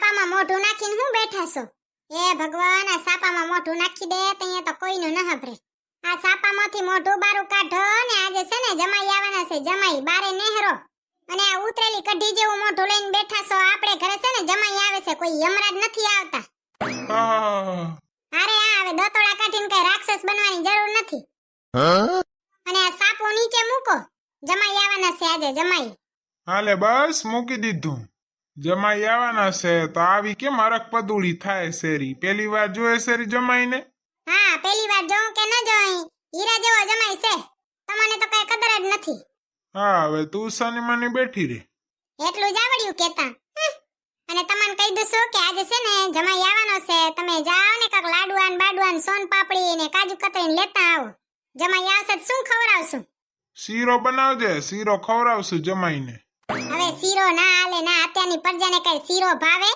સાપામાં મોઢું નાખીને હું બેઠા છો? એ ભગવાન, આ સાપામાં મોઢું નાખી દે તો અહીંયા તો કોઈનું ન હભરે. આ સાપામાંથી મોઢું બારું કાઢો ને આજે છે ને જમાઈ આવવાના છે, જમાઈ બારે નેહરો. અને આ ઉતરેલી કઢી જેવું મોઢું લઈને બેઠા છો. આપણે ઘરે છે ને જમાઈ આવે છે, કોઈ યમરાજ નથી આવતા. અરે આ હવે દતોડા કાઢીને કઈ રાક્ષસ બનવાની જરૂર નથી. અને આ સાપો નીચે મૂકો, જમાઈ આવવાના છે આજે જમાઈ. હાલે બસ મૂકી દીધું. જમાઈ આવવાના છે તો આવી કેમ અરક પદુડી થાય શેરી? પેલી વાર જોયે શેરી જમાઈને? હા, પેલી વાર જોઉં કે ન જોઈ, હીરા જેવો જમાઈ છે. તમને તો કઈ કદર જ નથી. હા, હવે તું સની મની બેઠી રે. એટલું જ આવડ્યું કેતા. અને તમને કહી દઉં કે આજે છે ને જમાઈ આવવાનો છે. તમે જાઓ ને કાક લાડુઆન બાડુઆન સોન પાપડી ને કાજુ કતરીને લેતા આવો. જમાઈ આવશે તો શું ખવડાવશું? શીરો બનાવજે, શીરો ખવડાવશું જમાઈને. હવે શીરો ના હાલે ના, અત્યારની પ્રજાને કઈ શીરો ભાવે?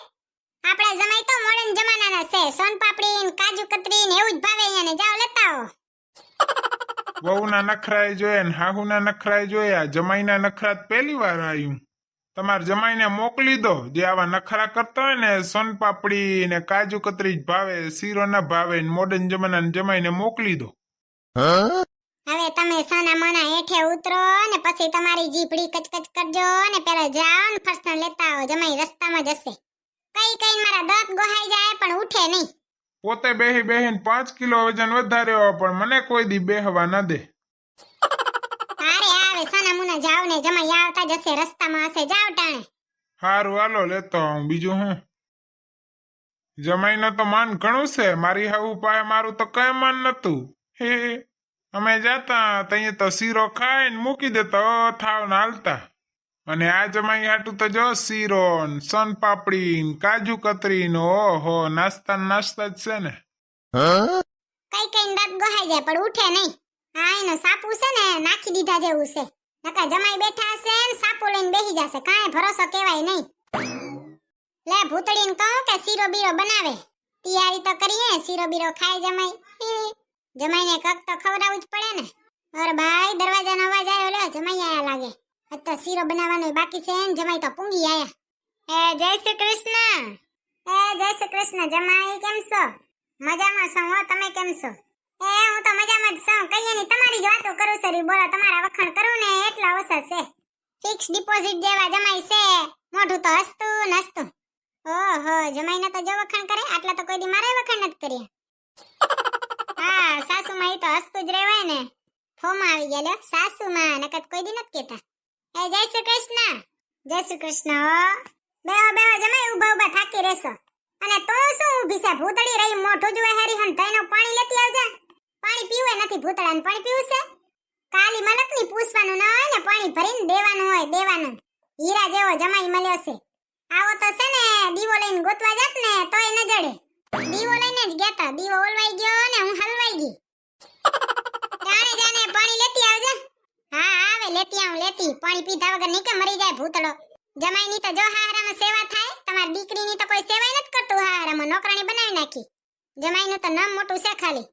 આપણા જમાઈ તો મોડર્ન જમાનાના છે. સોન પાપડી ને કાજુ કતરી ને એવું જ ભાવે. અહીંયા જાઓ લેતા આવો. વહુના નખરાય જોયા ને હાહુના નખરાય જોયા, જમાઈના નખરા પહેલી વાર આવ્યું. તમાર જમાઈને મોકલી દો. જે આવા નખરા કરતા હોય ને સોનપાપડી ને કાજુ કતરી જ ભાવે, શીરો ના ભાવે, ને મોડર્ન જમાનાના જમાઈને મોકલી દો. હવે તમે સોના મોના હેઠે ઉતરો ને પછી તમારી જીભડી કચકચ કરજો ને પેલા જાઓ ને ફરસાણ લેતા આવો. જમાઈ રસ્તામાં જશે. કઈ કઈ મારા દાંત ગોહાઈ જાય પણ ઉઠે નહીં. પોતે બેહી બેહીને 5 કિલો વજન વધાર્યો પણ મને કોઈ દી બેહવા ન દે. અરે આવે સોના મુના જાવ ને, જમાઈ આવતા જશે, રસ્તામાં હશે, જાવ ટાણે. હારું હાલો લેતો આવું. બીજું હું? જમાઈનો તો માન ઘણું છે. મારી હાહુ પાસે મારું તો કઈ માન નતું. હે અમે જાતા તઈએ તો શીરો ખાઈને મૂકી દેતા થાવ ને હાલતા. અને આ જમાઈ હાટું તો જો શીરો ને સોન પાપડી ને કાજુ કતરી નો ઓહો નાસ્તા જ છે ને. કઈ કઈ દાંત ગોહાઈ જાય પણ ઉઠે નહીં. હા, એનો સાપુ છે ને નાખી દીધા જેવું છે. નકા જમાઈ બેઠા હશે ને સાપુ લઈને બેહી જશે. કાંઈ ભરોસો કહેવાય નહીં. લે ભૂતડીને કહું કે શીરો બીરો બનાવે. તૈયારી તો કરીએ, શીરો બીરો ખાય જમાઈ. જમાઈને કક તો ખવડાવવું જ પડે ને. અરે ભાઈ, દરવાજાનો અવાજ આવ્યો. લે જમાઈ આયા લાગે. આજ તો શીરો બનાવવાનો બાકી છે ને જમાઈ તો પૂંગી આયા. જય શ્રી કૃષ્ણ. જય શ્રી કૃષ્ણ. જમાઈ કેમ છો? મજામાં છું હો, તમે કેમ છો? હું તો મજામાં જ છું. કઈ ની તમારી જ વાતો કરું સરી. બોલો, તમારા વખાણ કરું ને એટલા ઓછા છે. ફિક્સ ડિપોઝિટ જેવા જમાઈ છે. મોઢું તો હસતું ને હસતું. ઓહો, જમાઈને તો જો વખાણ કરે, આટલા તો કોઈ દી મારે વખાણ નથી કર્યા. હા, સાસુમાં ઈ તો હસતું જ રહેવાય ને. ફોમાં આવી ગયા લ્યો સાસુમાં, નકર કોઈ દી નથી કહેતા. જય શ્રી કૃષ્ણ. જય શ્રી કૃષ્ણ. બેહો બેહો જમાઈ, ઊભા ઊભા થાકી રહેશો. અને તો શું ઊભી છે? ભૂતળી રહી મોઢું જોવે હેરી હન તઈનો પાણી લેતી આવજા. પાણી પીવે નથી ભૂતળાને, પાણી પીવું છે? કાલી મલકની પૂછવાનું ન હોય ને, પાણી ભરીને દેવાનું હોય, દેવાનું. હીરા જેવો જમાઈ મળ્યો છે. આવો તો છે ને દીવો લઈને ગોતવા જાત ને તોય ન જડે. દીવો લઈને જ ગેતા, દીવો ઓલવાઈ ગયો ને હું હલવાઈ ગઈ. જાણે જાને પાણી લેતી આવજા. હા આવે લેતી આવું લેતી. પાણી પીધા વગર નીકે મરી જાય ભૂતળો. જમાઈની તો જો હારામાં સેવા થાય. તમારી દીકરીની તો કોઈ સેવા નથી કરતું. હારામાં નોકરાણી બનાવી નાખી. જમાઈનું તો નામ મોટું છે ખાલી.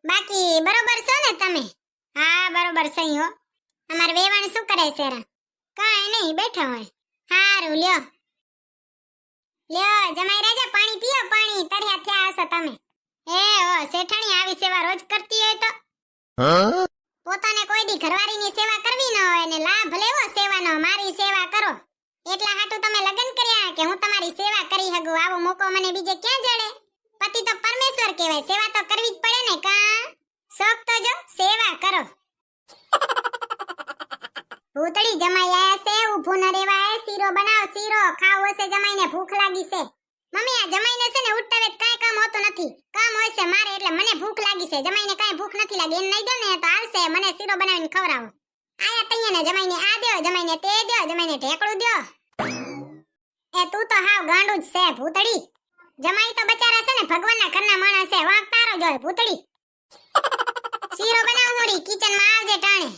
બાકી બરોબર છો ને તમે? હા બરોબર છે હો. અમાર વેવાણ શું કરે છે રા? કાંઈ નહીં, બેઠા હોય. હારું લ્યો લ્યો જમાઈ રાજા પાણી પીઓ. પાણી તળિયા થયા હશો તમે. ઓ શેઠાણી આવી સેવા રોજ કરતી હોય તો? પોતાને કોઈ દી ઘરવાળીની સેવા કરવી ન હોય ને લાભ લેવો સેવાનો. મારી સેવા કરો એટલા હાટુ તમે લગન કર્યા કે હું તમારી સેવા કરી હગું. આવો મોકો મને બીજે ક્યાં જડે? પતિ તો પરમેશ્વર કહેવાય, સેવા તો કરવી જ પડે ને. કા શોખ તો જો સેવા કરો. ભૂતળી જમાઈ આયા છે, ઊભું ન રેવાય. શીરો બનાવ, શીરો ખાવો છે. જમાઈને ભૂખ લાગી છે. મમ્મી આ જમાઈને છે ને ઉઠતા વેત કાંઈ કામ હોતું નથી. કામ હોય છે મારે, એટલે મને ભૂખ લાગી છે. જમાઈને કાંઈ ભૂખ નથી લાગી. એમ નહીં દો ને તો હાલશે. મને શીરો બનાવીને ખવડાવો. આયા તૈયાને જમાઈને આ દ્યો, જમાઈને તે દ્યો, જમાઈને ઢેકડું દ્યો. તું તો હાવ ગાંડું જ છે ભૂતળી. જમાઈ તો બચારા છે ને ભગવાનના ઘરના માણસ છે. વાંક તારો જોય ભૂતળી. શીરો બનાવ મોરી, કિચનમાં આવજે ટાણે.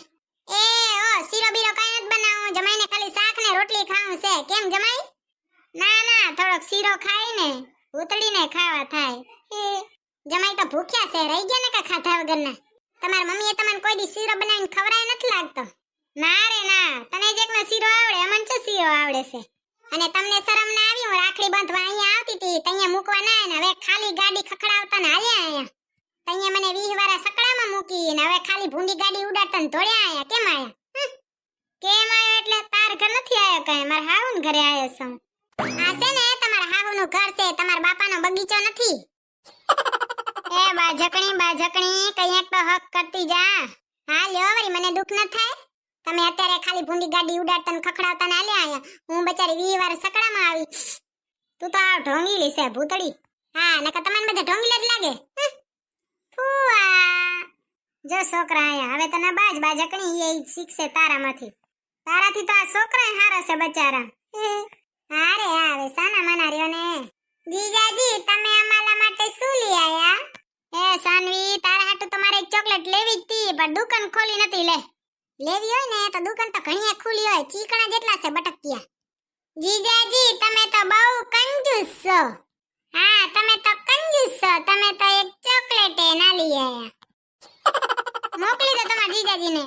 શીરો બીરો કાંઈ નથી બનાવું. જમાઈને ખાલી શાક ને રોટલી ખાવું છે. કેમ જમાઈ? ના ના, થોડોક શીરો ખાઈ ને ભૂતળીને ખાવા થાય. જમાઈ તો ભૂખ્યા છે, રહી ગયા ને કા ખાધા વગરના. તમાર મમ્મીએ તમને કોઈ દી શીરો બનાવીને ખવડાય નથી લાગતો? ના રે ના, તને જ એકનો શીરો આવડે, અમને શું શીરો આવડે છે? અને તમને શરમ ના આવી? હું રાખડી બાંધવા અહીંયા આવતી હતી, તઅહીંયા મૂકવા ના આવ્યા ને હવે ખાલી ગાડી ખખડાવતા ને હાલ્યા આયા. તઅહીંયા મને 20 વારા સકડામાં મૂકી ને હવે ખાલી ભૂંડી ગાડી ઉડાડતા ને ધોળ્યા આયા. કેમ આયા? કેમ આયો એટલે તાર ઘર નથી આયો કઈ, મારા હાહુન ઘરે આયો છું. આ છે ને તમારા હાહુનું ઘર છે, તમારા બાપાનો બગીચો નથી. એ બાજકણી કઈક તો હક કરતી જા. હા લ્યો વળી મને દુખ ન થાય. તમે અત્યારે ખાલી ભૂંડી ગાડી ઉડાડતા ને ખખડાવતા ને હાલ્યા આયા. હું બચારી 20 વાર સકડામાં આવી. તું તો આ ઢોંગીલી છે ભૂતડી. હા નકર તમને બધા ઢોંગીલા જ લાગે. ફુઆ જો છોકરા આયા, હવે તને બાજકણી એ શીખશે તારામાંથી. તારાથી તો આ છોકરા હારા છે બચારા. અરે આવે સાના માના રહ્યો ને. જીજાજી તમે અમારા માટે શું લઈ આયા? એ સાનવી તારા હાટુ તો મારે એક ચોકલેટ લેવી જ હતી પણ દુકાન ખોલી નથી. લેવી હોય ને તો દુકાન તો ઘણી ખુલી હોય, ચીકણા જેટલા છે બટકિયા. જીજાજી તમે તો બહુ કંજૂસ છો. હા તમે તો કંજૂસ છો, તમે તો એક ચોકલેટ એ ના લઈ આયા. મોકલી દો તમારા જીજાજીને.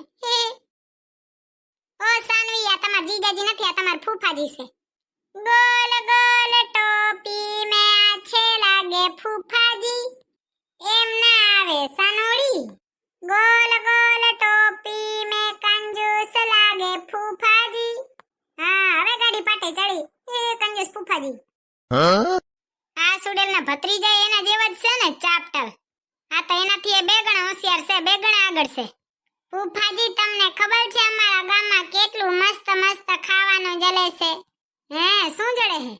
ઓ સાનવી આ તમારા જીજાજી નથી, આ તમારા ફૂફાજી છે. ગોલ ગોલ ટોપી મે આછે લાગે ફૂફાજી. એમ ના આવે સનોડી. ગોલ ગોલ ટોપી મે કંજૂસ લાગે ફૂફાજી. હા હવે ગાડી પાટે ચડી. એ કંજૂસ ફૂફાજી. આ સુડેલના ભત્રીજા એના જેવા જ છે ને ચાપટલ. આ તો એનાથી એ બે ગણા હોશિયાર છે, બે ગણા આગળ છે. ફૂફાજી તમને ખબર છે અમારા ગામમાં કેટલું મસ્ત મસ્ત ખાવાનું જલે છે? હે શું જડે હે?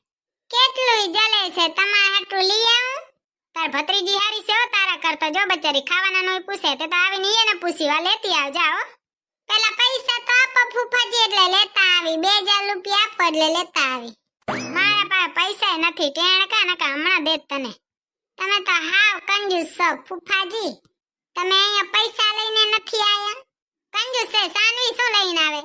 કેટલું જલે છે, તમારા હાટું લઈ આવું? તાર ભત્રીજી હારી છે હો તારા કરતા. જો બચારી ખાવાના નોય પૂછે તે તો આવીને એને પૂછી વા લેતી આવ જાઓ. પેલા પૈસા તો આપો ફૂફાજી એટલે લેતા આવી. 2000 રૂપિયા આપો એટલે લેતા આવી. મારા પાસે પૈસા નથી, ટેણ કા નકા હમણાં દેત તને. તમે તો હાવ કંજૂસ છો ફૂફાજી. તમે અહીંયા પૈસા લઈને નથી આયા. કંજૂસ છે સાનવી શું લઈને આવે?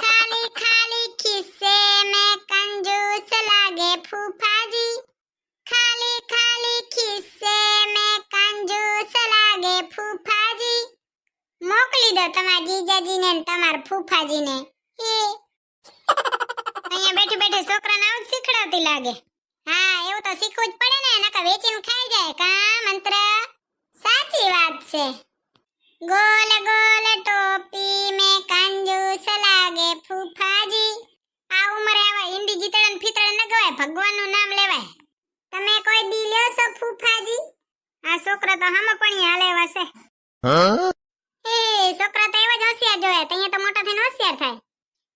ખાલી ખાલી ખિસ્સે મે કંજૂસ લાગે ફૂફાજી. ખાલી ખાલી ખિસ્સે મે કંજૂસ લાગે ફૂફાજી. મોકલી દો તમારા જીજાજીને ને તમારા ફૂફાજીને. અહીંયા બેઠી બેઠી છોકરાને આવું જ શીખડાવતી લાગે. હા એવું તો શીખવું જ પડે ને, નકા વેચીને ખાઈ જાય કા મંત્ર. સાચી વાત છે. ગોલ ગોલ ટોપી મે કંજૂસ લાગે ફૂફાજી. આ ઉંમરે આવા હિન્દી ગીતડન ફીતડન ન ગવાય, ભગવાનનું નામ લેવાય. તમે કોઈ દી લ્યો છો ફૂફાજી? આ છોકરા તો હામે પણ હાલેવા છે. એ છોકરા તો એવા જ હોશિયાર જોયા, તૈયા તો મોટા થઈને હોશિયાર થાય.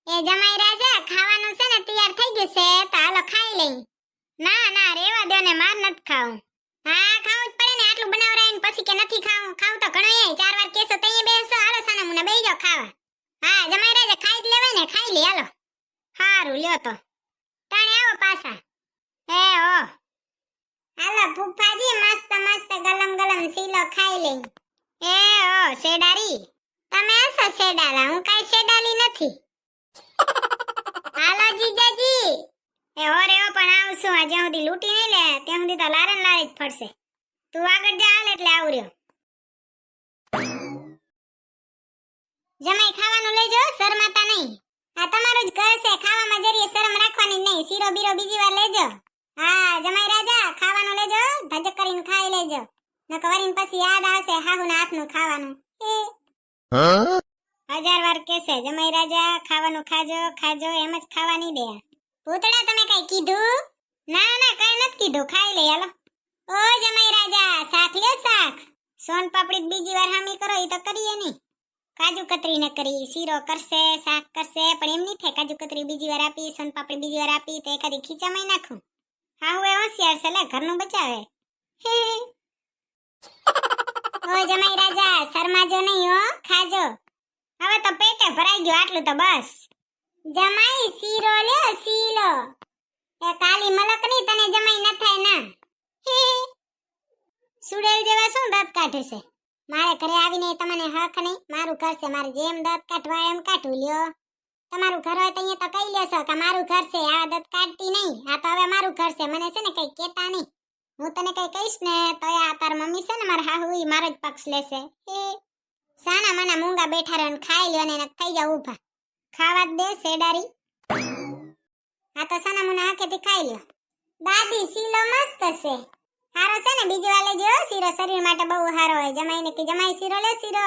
એ જમાઈ રાજા ખાવાનું છે ને તૈયાર થઈ ગયું છે તો હાલો ખાઈ લઈ. ના ના રેવા દો ને, માર નત ખાવું. હા ખાવું જ પડે ને, આટલું બનાવરાઈને પછી કે નથી ખાવું. ખાવું તો ઘણો એ 4 વાર કેસો તઈએ બેસો. હાલો સાના મુના બેહી જાઓ ખાવા. હા જમાઈ રાજા ખાઈ જ લેવાય ને, ખાઈ લે હાલો. હારું લ્યો તો ટાણે આવો પાછા. ઓ હાલો ફૂફાજી મસ્ત મસ્ત ગલમ ગલમ સીલો ખાઈ લઈ. ઓ શેડારી તમે હસો શેડાલા, હું કાઈ શેડાલી નથી. હાલો જીજાજી. ઓરે પણ આવું છું. આ જ્યાં સુધી લૂંટી નહીં લે ત્યાં સુધી તો લારે લારે જ ફરશે. તું આગળ જા હાલ એટલે આવું રહ્યો. જમાઈ ખાવાનું લેજો, શરમાતા નહીં. આ તમારું જ ઘર છે, ખાવામાં જરીએ શરમ રાખવાની નહીં. શીરો બીરો બીજી વાર લેજો. હા જમાઈ રાજા ખાવાનું લેજો, ધજક કરીને ખાઈ લેજો. નકર વરીને પછી યાદ આવશે હાહુના હાથનું ખાવાનું. 1000 વાર કહેશે જમાઈ રાજા ખાવાનું ખાજો ખાજો, એમ જ ખાવા નહીં દે. ભૂતડા તમે કઈ કીધું? ના ના કઈ નથી કીધું, ખાઈ લે હાલો. ઓ જમાઈ રાજા શાક લ્યો શાક. સોન પાપડી બીજી વાર હામી કરો એ તો કરીએ નહીં. કાજુ કતરી ન કરી, શીરો કરશે શાક કરશે પણ એમ નહીં થાય. કાજુ કતરી બીજી વાર આપી, સોન પાપડી બીજી વાર આપી તો એકાદી ખીચામાં નાખું. હા હું એ હોશિયાર છે લે, ઘરનું બચાવે. ઓ જમાઈ રાજા શરમાજો નહીં હો, ખાજો. હવે તો પેટે ભરાઈ ગયું આટલું તો બસ. જમાઈ શીરો લ્યો શીરો. એ કાલી મલક ની તને જમાઈ ન થાય ના. સુડેલ જેવા શું દાંત કાઢે છે? મારે ઘરે આવીને તમને હક નહીં. મારું ઘર છે, મારે જેમ દાંત કાઢવા એમ કાઢું લ્યો. તમારું ઘર હોય તો અહીંયા તો કહી લેશો કે મારું ઘર છે, આ દાંત કાઢતી નહીં. આ તો હવે મારું ઘર છે, મને છે ને કઈ કહેતા નહીં. હું તને કઈ કહીશ ને તો આ તાર મમ્મી છે ને મારા હાહુ ઈ મારો જ પક્ષ લેશે. સાના માના મૂંગા બેઠા રહે ખાઈ લ્યો ને થઈ જાવ ઊભા. ખાવા જ દે શેડારી. આ તો સનામુના હાથેથી ખાઈ લ્યો. દાદી શીલો મસ્ત છે. હારો છે ને બીજી વાર લેજો હો, શીરો શરીર માટે બહુ હારો હોય. જમાઈને કે જમાઈ શીરો લે શીરો.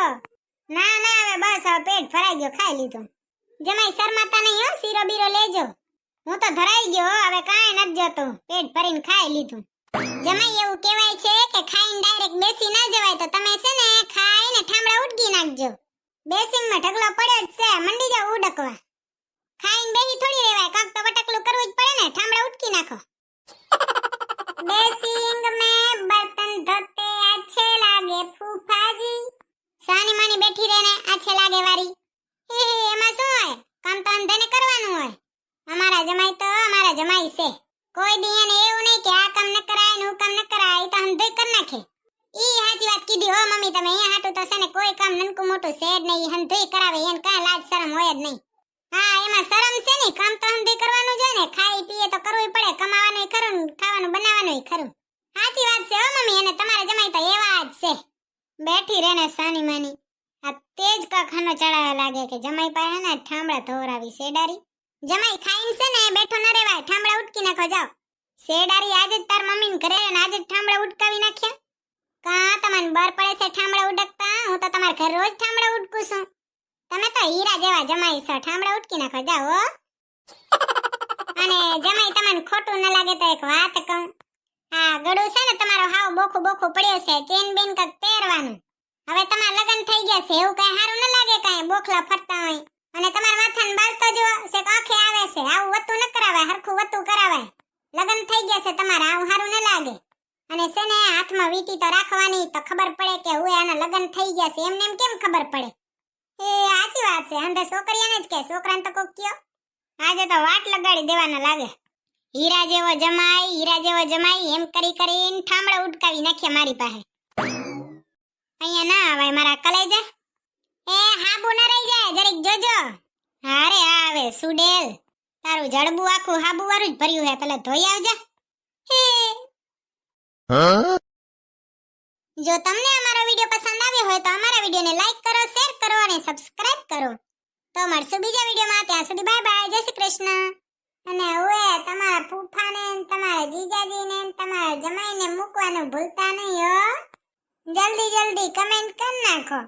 ના ના હવે બસ હવે પેટ ભરાઈ ગયો ખાઈ લીધું. જમાઈ શરમાતા નહીં હો, શીરો બીરો લેજો. હું તો ધરાઈ ગયો હો, હવે કાંઈ નથી જતું, પેટ ભરીને ખાઈ લીધું. જમાઈ એવું કહેવાય છે કે ખાઈને ડાયરેક્ટ બેસી ના જવાય, તો તમે છે ને ખાઈને ઠામડા ઉડકી નાખજો. બેસીનમાં ઢગલો પડ્યો જ છે, મંડી જાવ ઉડકવા. ખાઈને બેહી થોડી રહેવાય, કાંક તો વટકલું કરવું જ પડે ને, ઠામડા ઉડકી નાખો. बेसिंग में बर्तन धोते अच्छे लागे फूफाजी. सानी मानी बैठी रहने अच्छे लागे वारी. हे एમાં શું હોય, કામ તો અંધાને કરવાનું હોય. અમારા જમાઈ છે. કોઈ દી એને એવું નહીં કે આ કામ ન કરાય ને હું કામ ન કરાય, ઈ તો અંધોય કરી નાખે. ઈ સાચી વાત કીધી હો મમ્મી તમે. અહીંયા હાટું તો છે ને કોઈ કામ નનકું મોટું છે જ નહીં, અંધોય કરાવે. એને કાંઈ લાજ શરમ હોય જ નહીં. હા એમાં શરમ છે ને, કામ તો અંધોય કરવાનું જ હોય ને. ખાઈ પીએ તો કરવું પડે, કમાવાનું ખરું, ખાવાનું બનાવવાનું ખરું. સાચી વાત છે હો મમ્મી. અને તમારા જમાઈ તો એવા જ છે, બેઠી રહેને સાની માની. આ તેજ કાખાનો ચડાવા લાગે કે જમાઈ પાસે ને ઠામડા ધોરાવી. શેડારી જમાઈ ખાઈને છે ને બેઠો ન રહેવાય, ઠામડા ઉટકી નાખો જાવ. શેડારી આજે જ તાર મમ્મીને ઘરે ને આજે જ ઠામડા ઉટકાવી નાખ્યા. કા તમને બર પડે છે ઠામડા ઉડકતા? હું તો તમારા ઘર રોજ ઠામડા ઉટકું છું. તમે તો હીરા જેવા જમાઈ છો, ઠામડા ઉટકી નાખો જાવ હો. અને જમાઈ તમને ખોટું ન લાગે તો એક વાત કહું. આ ગળું છે ને તમારો હાવ બોખું બોખું પડ્યો છે, ચેન બેન કક પહેરવાનું. હવે તમારા લગન થઈ ગયા છે, એવું કઈ સારું ન લાગે કાંઈ બોખલા ફરતા હોય. અને તમારા માથાને બાલ તો જો છે આંખે આવે છે. આવું વતું ન કરાવાય, હરખું વતું કરાવાય. લગન થઈ ગયા છે તમારા, આવું સારું ન લાગે. અને છે ને હાથમાં વીંટી તો રાખવાની, તો ખબર પડે કે હું આના લગન થઈ ગયા છે. એમને એમ કેમ ખબર પડે? એ સાચી વાત છે, અંધે છોકરીઓને જ કે છોકરાને તો કોક કયો. આજે તો વાટ લગાડી દેવાના લાગે. હીરા જેવો જમાઈ એમ કરી કરીને ઠામડા ઉડકાવી નાખ્યા મારી પાસે. અહીંયા ના આવાય મારા કલેજા. એ હાબુ ન રહી જાય, જરીક જોજો. હારે આવે સુડેલ, તારું જડબું આખું હાબુ વાળું જ ભર્યું હે, પેલા ધોઈ આવજા. હે જો તમને અમારો વિડિયો પસંદ આવ્યો હોય તો અમારા વિડિયોને લાઈક કરો, શેર કરો અને સબસ્ક્રાઇબ કરો. તો મળશું બીજા વિડિયોમાં. ત્યાં સુધી બાય બાય, જય શ્રી કૃષ્ણ. અને ઓએ તમારા ફૂફાને, તમારા જીજાજીને, તમારા જમાઈને મૂકવાનું ભૂલતા નહીં હો. જલ્દી કમેન્ટ કરી નાખો.